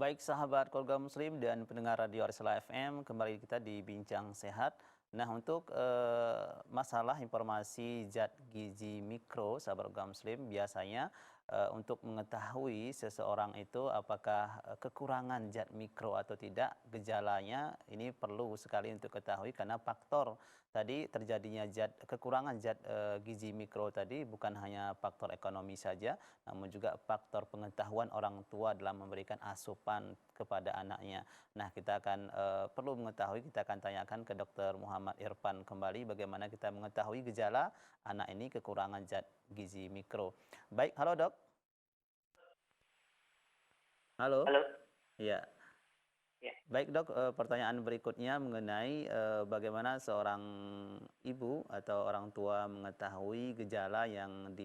Baik sahabat keluarga muslim dan pendengar radio Arsala FM, kembali kita di Bincang Sehat. Nah, untuk masalah informasi zat gizi mikro, sahabat keluarga muslim, biasanya untuk mengetahui seseorang itu apakah kekurangan zat mikro atau tidak, gejalanya ini perlu sekali untuk ketahui karena faktor tadi terjadinya kekurangan zat gizi mikro tadi bukan hanya faktor ekonomi saja, namun juga faktor pengetahuan orang tua dalam memberikan asupan kepada anaknya. Nah, kita akan perlu mengetahui, kita akan tanyakan ke Dokter Muhammad Irfan kembali bagaimana kita mengetahui gejala anak ini kekurangan zat gizi mikro. Baik, halo Dok. Halo. Halo, Ya. ya, Baik Dok, pertanyaan berikutnya mengenai bagaimana seorang ibu atau orang tua mengetahui gejala yang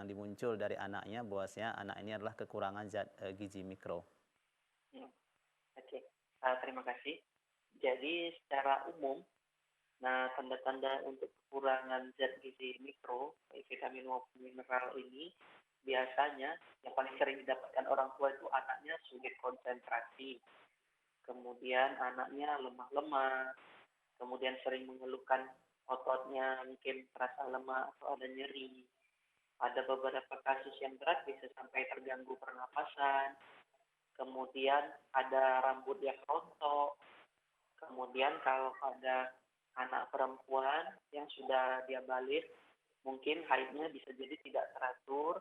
dimuncul dari anaknya bahwasanya anak ini adalah kekurangan zat gizi mikro. hmm, oke. Terima kasih. Jadi secara umum, nah tanda-tanda untuk kekurangan zat gizi mikro, baik vitamin maupun mineral ini, biasanya yang paling sering didapatkan orang tua itu anaknya sulit konsentrasi, kemudian anaknya lemah lemas, kemudian sering mengeluhkan ototnya mungkin terasa lemah atau ada nyeri. Ada beberapa kasus yang berat bisa sampai terganggu pernapasan, kemudian ada rambut yang rontok, kemudian kalau ada anak perempuan yang sudah dia balik, mungkin haidnya bisa jadi tidak teratur,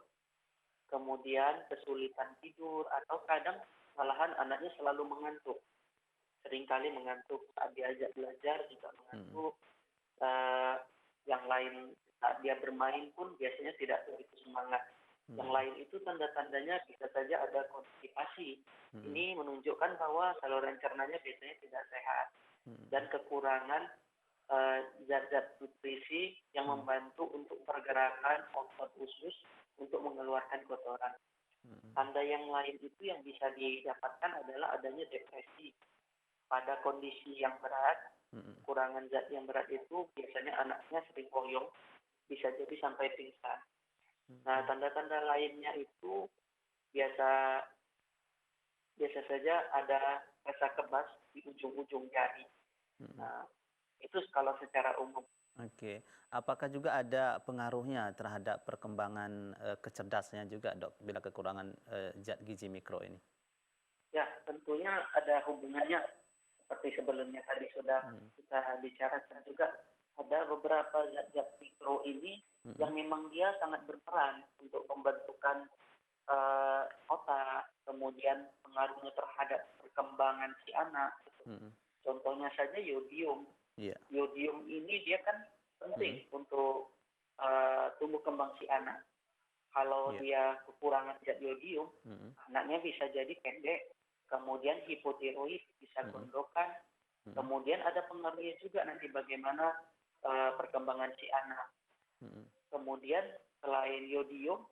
kemudian kesulitan tidur, atau kadang malahan anaknya selalu mengantuk. Seringkali mengantuk saat diajak belajar juga Mm-mm. mengantuk. Eh, yang lain saat dia bermain pun biasanya tidak begitu semangat. Yang Mm-mm. lain itu tanda-tandanya bisa saja ada konstipasi. Mm-mm. Ini menunjukkan bahwa saluran cernanya biasanya tidak sehat Mm-mm. dan kekurangan zat-zat nutrisi yang Mm-mm. membantu untuk pergerakan otot usus untuk mengeluarkan kotoran. Mm-mm. Tanda yang lain itu yang bisa didapatkan adalah adanya depresi. Pada kondisi yang berat, Mm-mm. kekurangan zat yang berat itu biasanya anaknya sering koyong, bisa jadi sampai pingsan. Nah, Mm-mm. tanda-tanda lainnya itu biasa biasa saja ada rasa kebas di ujung-ujung jari. Mm-mm. Nah, itu kalau secara umum. Oke, apakah juga ada pengaruhnya terhadap perkembangan kecerdasannya juga, Dok, bila kekurangan zat gizi mikro ini? Ya, tentunya ada hubungannya seperti sebelumnya tadi sudah Mm. kita bicarakan juga, ada beberapa zat-zat mikro ini yang Mm-mm. memang dia sangat berperan untuk pembentukan otak, kemudian pengaruhnya terhadap perkembangan si anak. Mm-mm. Contohnya saja yodium. Iya. Yodium ini dia kan Mm-mm. penting untuk tumbuh kembang si anak. Kalau Iya. dia kekurangan zat yodium, Mm-mm. anaknya bisa jadi pendek, kemudian hipotiroid, bisa Mm-mm. gondokan, Mm-mm. kemudian ada pengaruhnya juga nanti bagaimana perkembangan si anak. Mm-mm. Kemudian selain yodium,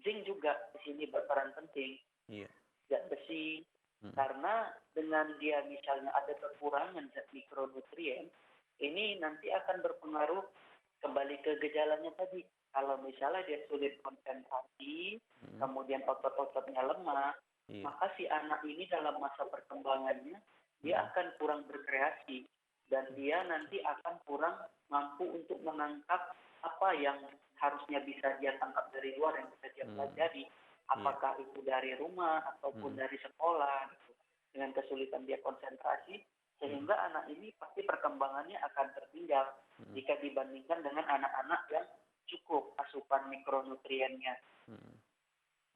zinc juga di sini berperan penting, Iya. zat besi, Mm-mm. karena dengan dia misalnya ada kekurangan zat mikronutrien, ini nanti akan berpengaruh kembali ke gejalanya tadi. Kalau misalnya dia sulit konsentrasi, Mm-mm. kemudian otot-ototnya lemah, Iya. maka si anak ini dalam masa perkembangannya, dia Mm-mm. akan kurang berkreasi. Dan dia nanti akan kurang mampu untuk menangkap apa yang harusnya bisa dia tangkap dari luar yang bisa dia Mm-mm. pelajari. Iya. Apakah itu dari rumah ataupun Mm-mm. dari sekolah, gitu. Dengan kesulitan dia konsentrasi, Mm-mm. sehingga anak ini pasti perkembangannya akan tertinggal Mm-mm. jika dibandingkan dengan anak-anak yang cukup asupan mikronutriennya. Mm-mm.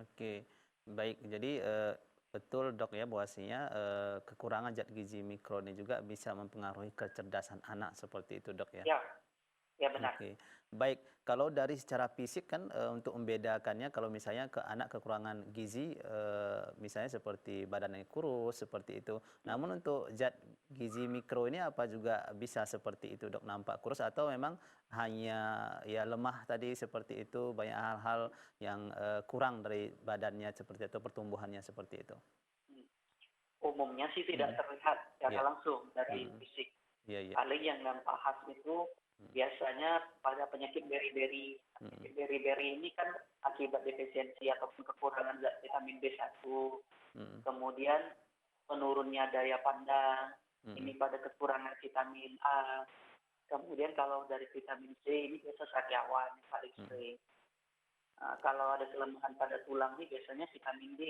Oke, baik. Jadi betul Dok ya bahwasanya kekurangan zat gizi mikro ini juga bisa mempengaruhi kecerdasan anak seperti itu Dok ya. Ya, ya benar. Oke, baik. Kalau dari secara fisik kan untuk membedakannya kalau misalnya ke anak kekurangan gizi, misalnya seperti badannya kurus seperti itu. Namun untuk zat gizi mikro ini apa juga bisa seperti itu Dok, nampak kurus atau memang hanya ya lemah tadi seperti itu, banyak hal-hal yang kurang dari badannya seperti itu, pertumbuhannya seperti itu. Umumnya sih tidak Mm. terlihat secara Iya. langsung dari Mm. fisik. Iya, iya. Paling yang nampak khas itu Mm. biasanya pada penyakit beri-beri. Mm. Penyakit beri-beri ini kan akibat defisiensi ataupun kekurangan zat vitamin B1. Mm. Kemudian menurunnya daya pandang, Mm-mm. ini pada kekurangan vitamin A. Kemudian kalau dari vitamin C ini biasa sariawan yang paling Mm-mm. sering. Kalau ada kelemahan pada tulang ini biasanya vitamin D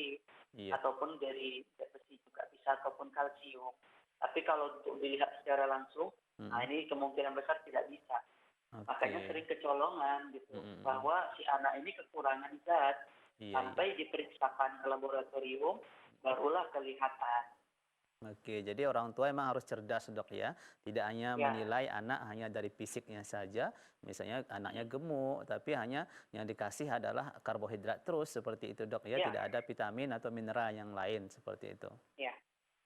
Iya. ataupun dari besi juga bisa ataupun kalsium. Tapi kalau untuk dilihat secara langsung, nah Mm-mm. ini kemungkinan besar tidak bisa. Makanya Oke. sering kecolongan gitu Mm-mm. bahwa si anak ini kekurangan zat Iya, iya. sampai diperiksakan ke laboratorium barulah kelihatan. Oke, jadi orang tua emang harus cerdas dok ya, tidak hanya Ya, menilai anak hanya dari fisiknya saja, misalnya anaknya gemuk, tapi hanya yang dikasih adalah karbohidrat terus seperti itu dok ya, ya, tidak ada vitamin atau mineral yang lain seperti itu. ya.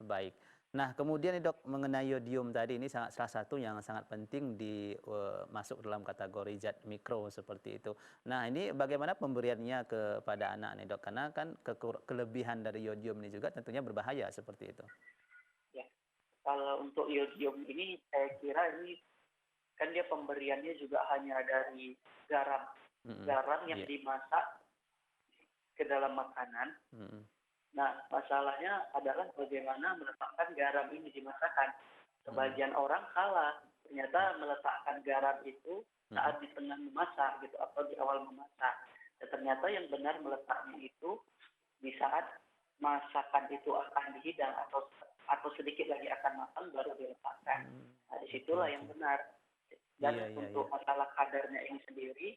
Baik. Nah, kemudian nih dok mengenai yodium tadi ini salah satu yang sangat penting masuk dalam kategori zat mikro seperti itu. Nah, ini bagaimana pemberiannya kepada anak nih dok? Karena kan kelebihan dari yodium ini juga tentunya berbahaya seperti itu. Ya. Kalau untuk iodium ini saya kira ini kan dia pemberiannya juga hanya dari garam. Mm-mm. Garam yang Iya. dimasak ke dalam makanan. Mm-mm. Nah, masalahnya adalah bagaimana meletakkan garam ini di masakan. Mm-mm. Sebagian orang salah. Ternyata meletakkan garam itu Mm-mm. saat di tengah memasak gitu atau di awal memasak. Dan ternyata yang benar meletaknya itu di saat masakan itu akan dihidang atau sedikit lagi akan matang baru diletakkan. Mm. Nah, Oke, disitulah yang oke. benar. Dan Iya, iya, iya. untuk masalah kadarnya ini sendiri,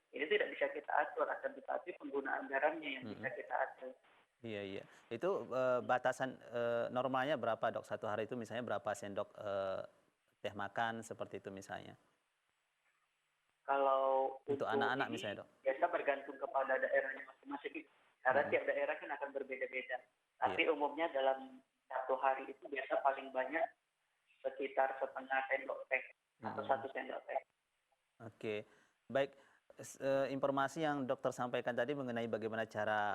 ini tidak bisa kita atur, akan tetapi penggunaan garamnya yang bisa Mm-mm. kita atur. Iya, iya. Itu batasan normalnya berapa dok? Satu hari itu misalnya berapa sendok teh makan seperti itu misalnya? Kalau Untuk untuk anak-anak ini misalnya dok? biasa bergantung kepada daerahnya masing-masing. Karena Mm-mm. tiap daerah kan akan berbeda-beda. Iya. Tapi umumnya dalam satu hari itu biasa paling banyak sekitar setengah sendok teh atau Mm-mm. 1 sendok teh. Oke, baik. Informasi yang dokter sampaikan tadi mengenai bagaimana cara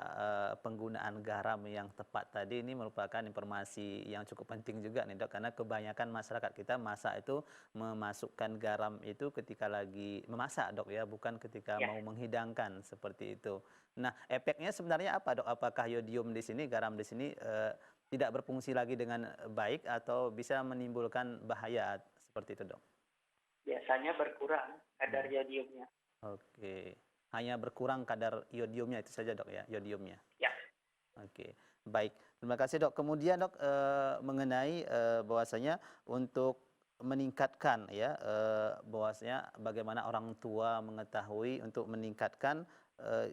penggunaan garam yang tepat tadi ini merupakan informasi yang cukup penting juga nih dok, karena kebanyakan masyarakat kita masak itu memasukkan garam itu ketika lagi memasak dok ya, bukan ketika Ya, mau menghidangkan seperti itu. Nah, efeknya sebenarnya apa dok? Apakah yodium di sini, garam di sini tidak berfungsi lagi dengan baik atau bisa menimbulkan bahaya seperti itu dok? biasanya berkurang kadar Hmm. yodiumnya. Oke, hanya berkurang kadar iodiumnya itu saja dok ya, iodiumnya. Ya, Oke, baik. Terima kasih dok. Kemudian dok mengenai bahwasanya untuk meningkatkan ya, bahwasanya bagaimana orang tua mengetahui untuk meningkatkan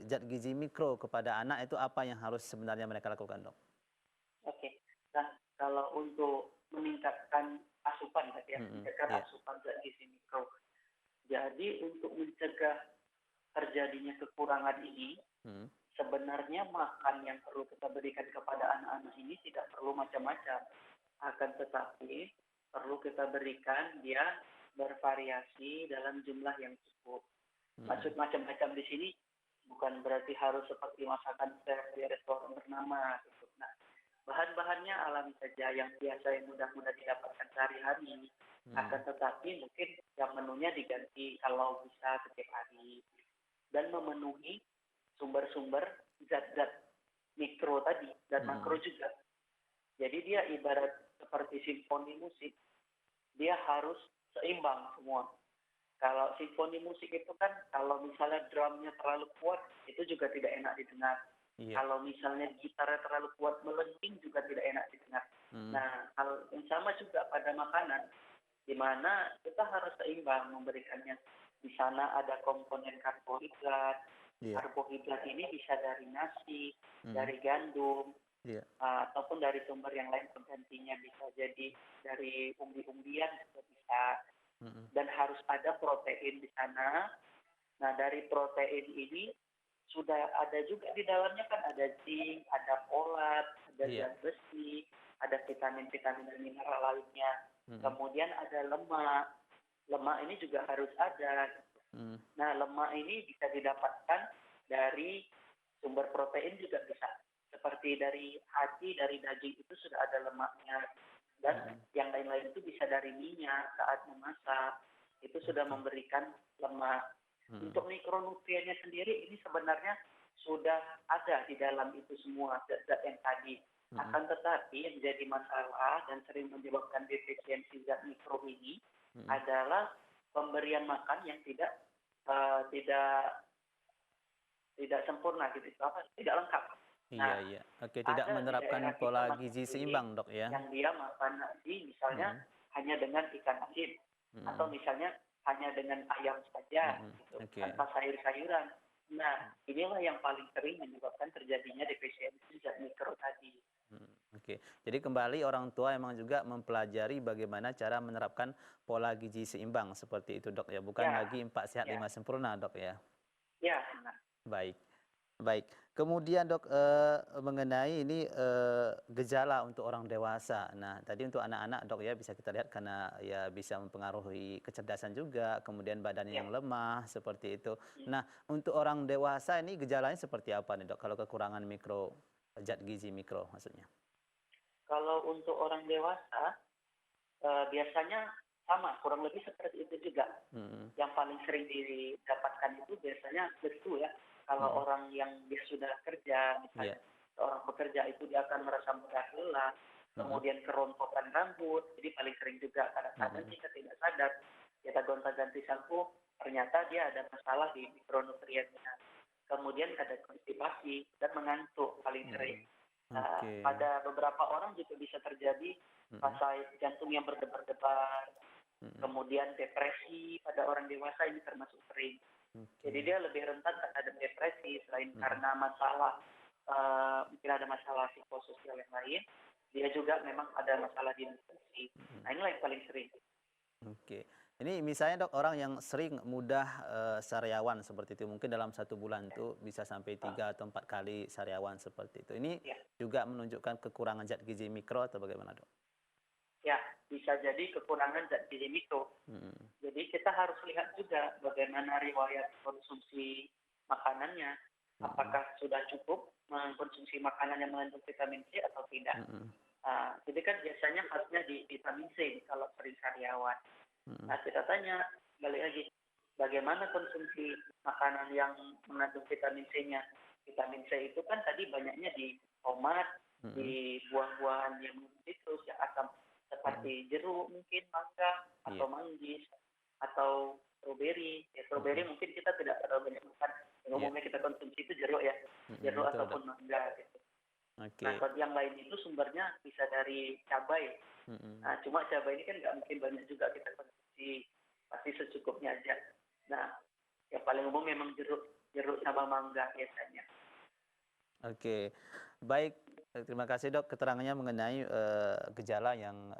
zat gizi mikro kepada anak itu apa yang harus sebenarnya mereka lakukan dok? oke. Nah, kalau untuk meningkatkan asupan tadi ya, Mm-mm. meningkatkan Iya. asupan zat gizi mikro. Jadi untuk mencegah terjadinya kekurangan ini, Mm. sebenarnya makan yang perlu kita berikan kepada anak-anak ini tidak perlu macam-macam. Akan tetapi perlu kita berikan dia bervariasi dalam jumlah yang cukup. Mm-mm. Maksud macam-macam di sini bukan berarti harus seperti masakan chef di restoran ternama gitu. Nah, bahan-bahannya alami saja yang biasa yang mudah-mudah didapatkan sehari-hari. Mm. Akan tetapi mungkin yang menunya diganti kalau bisa setiap hari dan memenuhi sumber-sumber zat-zat mikro tadi dan makro Mm-mm. juga. Jadi dia ibarat seperti simfoni musik, dia harus seimbang semua. Kalau simfoni musik itu kan kalau misalnya drumnya terlalu kuat itu juga tidak enak didengar. Iya. Kalau misalnya gitarnya terlalu kuat melengking juga tidak enak didengar. Mm. Nah, hal yang sama juga pada makanan, di mana kita harus seimbang memberikannya. Di sana ada komponen karbohidrat. Iya. Karbohidrat ini bisa dari nasi, Mm. dari gandum, Iya. ataupun dari sumber yang lain penggantinya bisa jadi dari umbi-umbian juga bisa. Mm-mm. Dan harus ada protein di sana. Nah, dari protein ini sudah ada juga di dalamnya kan ada zinc, ada folat, ada Iya. zat besi, ada vitamin-vitamin dan mineral lainnya. Mm-mm. Kemudian ada lemak. Lemak ini juga harus ada. Mm. Nah, lemak ini bisa didapatkan dari sumber protein juga bisa. Seperti dari hati, dari daging itu sudah ada lemaknya. Dan Mm. yang lain-lain itu bisa dari minyak saat memasak. Itu sudah Oke. memberikan lemak. Mm. Untuk mikronutriennya sendiri ini sebenarnya sudah ada di dalam itu semua zat-zat yang tadi. Mm-mm. Akan tetapi yang jadi masalah dan sering menyebabkan defisiensi zat mikro ini Mm-mm. adalah pemberian makan yang eh, tidak tidak sempurna gitu, tidak lengkap. Iya, Nah, iya. Oke, tidak ada di menerapkan daerah kita pola gizi masing-masing seimbang, Dok ya. yang dia makan nasi misalnya Mm-mm. hanya dengan ikan asin atau Mm-mm. misalnya hanya dengan ayam saja Mm-mm. gitu, Oke. tanpa sayur-sayuran. Nah, inilah yang paling sering menyebabkan terjadinya defisiensi zat mikro tadi. Oke. Jadi kembali orang tua emang juga mempelajari bagaimana cara menerapkan pola gizi seimbang seperti itu, Dok ya. Bukan Ya, lagi 4 sehat ya, 5 sempurna, Dok ya. ya, benar. Baik. Baik. Kemudian, Dok, mengenai ini gejala untuk orang dewasa. Nah, tadi untuk anak-anak, Dok ya, bisa kita lihat karena ya bisa mempengaruhi kecerdasan juga, kemudian badannya Ya. yang lemah seperti itu. Hmm. Nah, untuk orang dewasa ini gejalanya seperti apa nih, Dok? Kalau kekurangan mikro zat gizi mikro maksudnya. Kalau untuk orang dewasa biasanya sama, kurang lebih seperti itu juga. Mm-mm. Yang paling sering didapatkan itu biasanya lesu ya. Kalau Mm-mm. orang yang dia sudah kerja, Iya. misalnya seorang pekerja itu dia akan merasa mudah lelah, Mm-mm. kemudian kerontokan rambut, jadi paling sering juga kadang-kadang Mm-mm. kita tidak sadar, kita gonta-ganti sampo, ternyata dia ada masalah di mikronutriennya. Kemudian ada konstipasi dan mengantuk paling sering. Mm-mm. Oke. Pada beberapa orang juga bisa terjadi Mm-mm. rasa jantung yang berdebar-debar, Mm-mm. kemudian depresi pada orang dewasa ini termasuk sering. Jadi Oke. dia lebih rentan terhadap depresi selain Mm-mm. karena masalah mungkin ada masalah psikososial yang lain, dia juga memang ada masalah di nutrisi. Mm-mm. Nah inilah yang paling sering. Oke. Ini misalnya, Dok, orang yang sering mudah sariawan seperti itu, mungkin dalam 1 bulan tuh bisa sampai Ah, 3 atau 4 kali sariawan seperti itu. Ini ya, juga menunjukkan kekurangan zat gizi mikro atau bagaimana, Dok? ya bisa jadi kekurangan zat gizi mikro. Mm-mm. Jadi kita harus lihat juga bagaimana riwayat konsumsi makanannya. Mm-mm. Apakah sudah cukup mengkonsumsi makanan yang mengandung vitamin C atau tidak. Mm-mm. Jadi kan biasanya khasnya di vitamin C kalau sering sariawan. Mm-mm. Nah kita tanya balik lagi, bagaimana konsumsi makanan yang mengandung vitamin C-nya? Vitamin C itu kan tadi banyaknya di tomat, Mm-mm. di buah-buahan yang citrus yang asam Mm-mm. seperti jeruk mungkin, mangga atau Iya. manggis atau strawberry. Ya strawberry Mm-mm. mungkin kita tidak terlalu banyak makan. Yang Iya. umumnya kita konsumsi itu jeruk ya, Mm-mm. jeruk Betul, Dok. ataupun mangga gitu. Nah, Oke. kalau yang lain itu sumbernya bisa dari cabai. Mm-mm. Nah, cuma cabai ini kan nggak mungkin banyak juga kita konsumsi, pasti secukupnya aja. Nah, yang paling umum memang jeruk, jeruk sama mangga biasanya. Oke, baik. Terima kasih, Dok, keterangannya mengenai gejala yang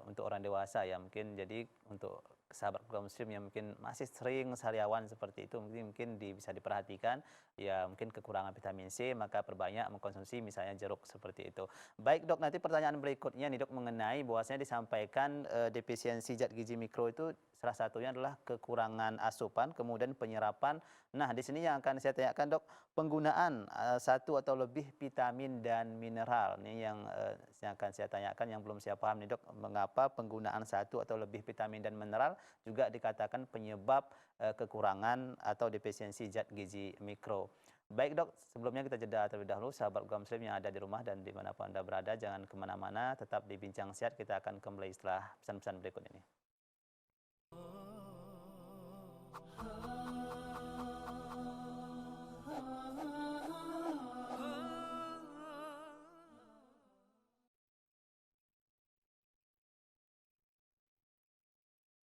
untuk orang dewasa ya. Mungkin jadi untuk sahabat keluarga muslim yang mungkin masih sering sariawan seperti itu, mungkin bisa diperhatikan ya, mungkin kekurangan vitamin C, maka perbanyak mengkonsumsi misalnya jeruk seperti itu. Baik, Dok, nanti pertanyaan berikutnya nih, Dok, mengenai bahwasanya disampaikan defisiensi zat gizi mikro itu salah satunya adalah kekurangan asupan, kemudian penyerapan. Nah, di sini yang akan saya tanyakan, Dok, penggunaan satu atau lebih vitamin dan mineral. Ini yang akan saya tanyakan, yang belum saya paham nih, Dok, mengapa penggunaan satu atau lebih vitamin dan mineral juga dikatakan penyebab kekurangan atau defisiensi zat gizi mikro. Baik, Dok, sebelumnya kita jeda terlebih dahulu. Sahabat Gua Muslim yang ada di rumah dan dimanapun Anda berada, jangan kemana-mana, tetap di Bincang Sehat. Kita akan kembali setelah pesan-pesan berikut ini.